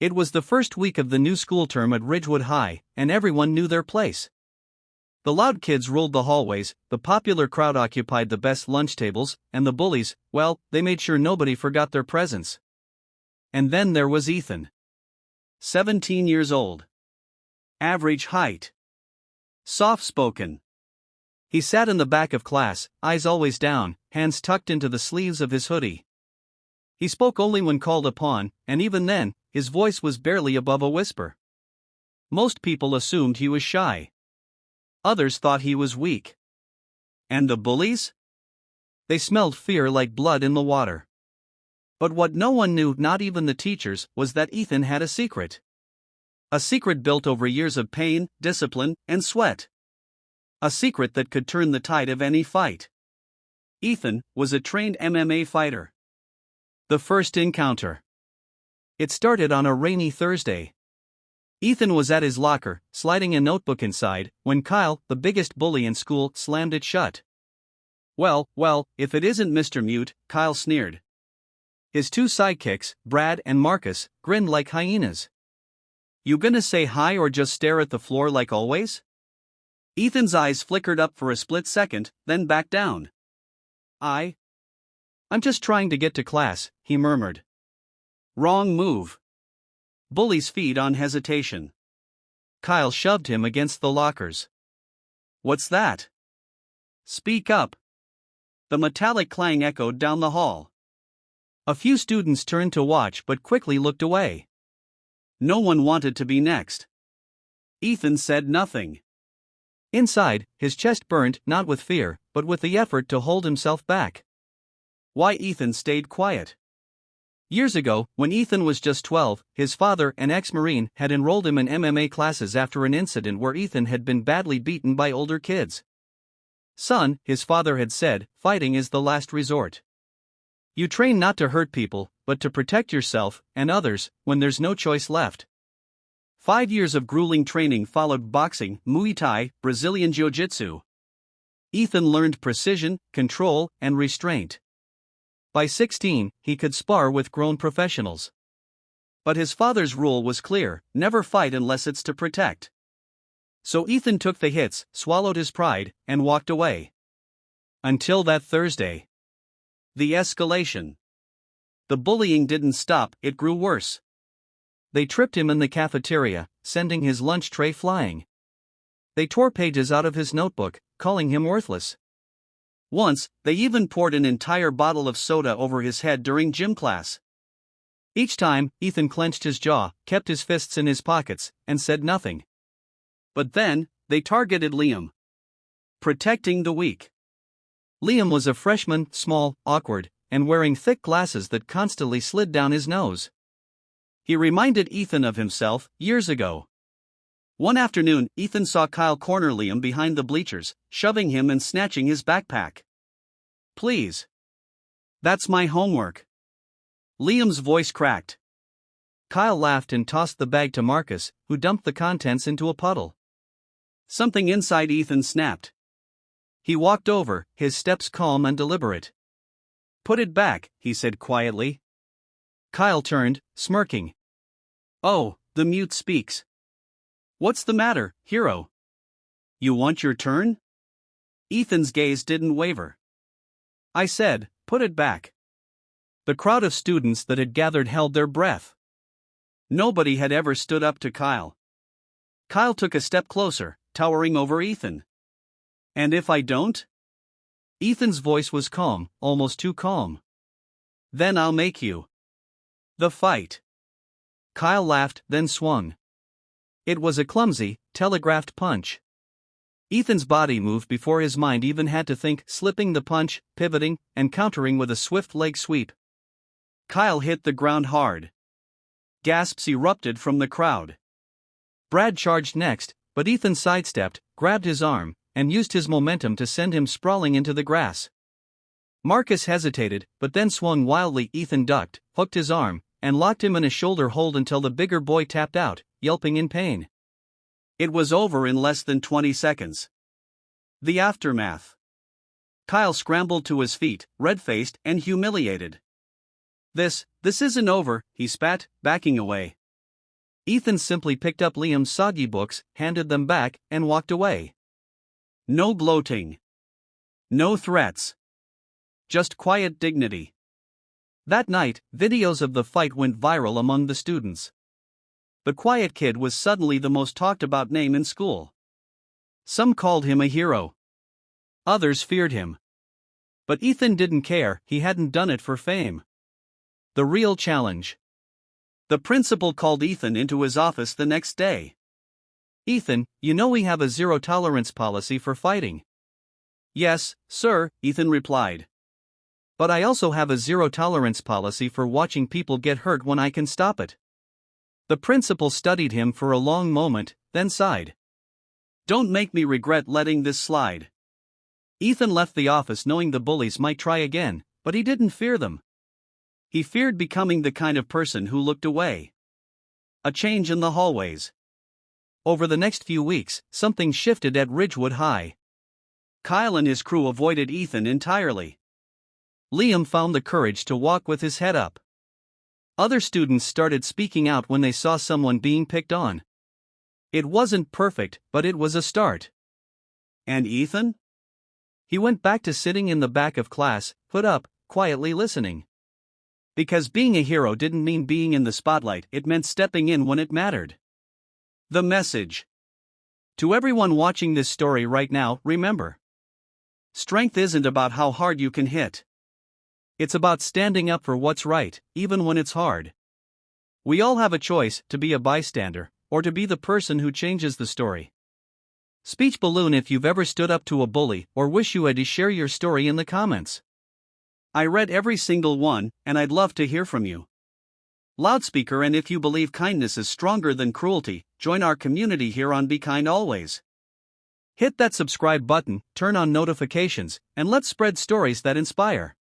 It was the first week of the new school term at Ridgewood High, and everyone knew their place. The loud kids ruled the hallways, the popular crowd occupied the best lunch tables, and the bullies, well, they made sure nobody forgot their presence. And then there was Ethan. 17 years old. Average height. Soft-spoken. He sat in the back of class, eyes always down, hands tucked into the sleeves of his hoodie. He spoke only when called upon, and even then, his voice was barely above a whisper. Most people assumed he was shy. Others thought he was weak. And the bullies? They smelled fear like blood in the water. But what no one knew, not even the teachers, was that Ethan had a secret. A secret built over years of pain, discipline, and sweat. A secret that could turn the tide of any fight. Ethan was a trained MMA fighter. The first encounter. It started on a rainy Thursday. Ethan was at his locker, sliding a notebook inside, when Kyle, the biggest bully in school, slammed it shut. Well, if it isn't Mr. Mute, Kyle sneered. His two sidekicks, Brad and Marcus, grinned like hyenas. You gonna say hi or just stare at the floor like always? Ethan's eyes flickered up for a split second, then back down. I'm just trying to get to class, he murmured. Wrong move. Bullies feed on hesitation. Kyle shoved him against the lockers. What's that? Speak up. The metallic clang echoed down the hall. A few students turned to watch but quickly looked away. No one wanted to be next. Ethan said nothing. Inside, his chest burned, not with fear, but with the effort to hold himself back. Why Ethan stayed quiet. Years ago, when Ethan was just 12, his father, an ex-Marine, had enrolled him in MMA classes after an incident where Ethan had been badly beaten by older kids. Son, his father had said, fighting is the last resort. You train not to hurt people, but to protect yourself and others when there's no choice left. 5 years of grueling training followed boxing, Muay Thai, Brazilian Jiu-Jitsu. Ethan learned precision, control, and restraint. By 16, he could spar with grown professionals. But his father's rule was clear: never fight unless it's to protect. So Ethan took the hits, swallowed his pride, and walked away. Until that Thursday. The escalation. The bullying didn't stop, it grew worse. They tripped him in the cafeteria, sending his lunch tray flying. They tore pages out of his notebook, calling him worthless. Once, they even poured an entire bottle of soda over his head during gym class. Each time, Ethan clenched his jaw, kept his fists in his pockets, and said nothing. But then, they targeted Liam. Protecting the weak. Liam was a freshman, small, awkward, and wearing thick glasses that constantly slid down his nose. He reminded Ethan of himself, years ago. One afternoon, Ethan saw Kyle corner Liam behind the bleachers, shoving him and snatching his backpack. Please. That's my homework. Liam's voice cracked. Kyle laughed and tossed the bag to Marcus, who dumped the contents into a puddle. Something inside Ethan snapped. He walked over, his steps calm and deliberate. Put it back, he said quietly. Kyle turned, smirking. Oh, the mute speaks. What's the matter, hero? You want your turn? Ethan's gaze didn't waver. I said, put it back. The crowd of students that had gathered held their breath. Nobody had ever stood up to Kyle. Kyle took a step closer, towering over Ethan. And if I don't? Ethan's voice was calm, almost too calm. Then I'll make you. The fight. Kyle laughed, then swung. It was a clumsy, telegraphed punch. Ethan's body moved before his mind even had to think, slipping the punch, pivoting, and countering with a swift leg sweep. Kyle hit the ground hard. Gasps erupted from the crowd. Brad charged next, but Ethan sidestepped, grabbed his arm, and used his momentum to send him sprawling into the grass. Marcus hesitated, but then swung wildly. Ethan ducked, hooked his arm, and locked him in a shoulder hold until the bigger boy tapped out, yelping in pain. It was over in less than 20 seconds. The aftermath. Kyle scrambled to his feet, red-faced and humiliated. This isn't over, he spat, backing away. Ethan simply picked up Liam's soggy books, handed them back, and walked away. No gloating. No threats. Just quiet dignity. That night, videos of the fight went viral among the students. The quiet kid was suddenly the most talked about name in school. Some called him a hero. Others feared him. But Ethan didn't care, he hadn't done it for fame. The real challenge. The principal called Ethan into his office the next day. "Ethan, you know we have a zero-tolerance policy for fighting." "Yes, sir," Ethan replied. "But I also have a zero-tolerance policy for watching people get hurt when I can stop it." The principal studied him for a long moment, then sighed. "Don't make me regret letting this slide." Ethan left the office knowing the bullies might try again, but he didn't fear them. He feared becoming the kind of person who looked away. A change in the hallways. Over the next few weeks, something shifted at Ridgewood High. Kyle and his crew avoided Ethan entirely. Liam found the courage to walk with his head up. Other students started speaking out when they saw someone being picked on. It wasn't perfect, but it was a start. And Ethan? He went back to sitting in the back of class, put up, quietly listening. Because being a hero didn't mean being in the spotlight, it meant stepping in when it mattered. The message. To everyone watching this story right now, remember. Strength isn't about how hard you can hit. It's about standing up for what's right, even when it's hard. We all have a choice, to be a bystander, or to be the person who changes the story. Speech balloon if you've ever stood up to a bully, or wish you had to share your story in the comments. I read every single one, and I'd love to hear from you. Loudspeaker, and if you believe kindness is stronger than cruelty, join our community here on Be Kind Always. Hit that subscribe button, turn on notifications, and let's spread stories that inspire.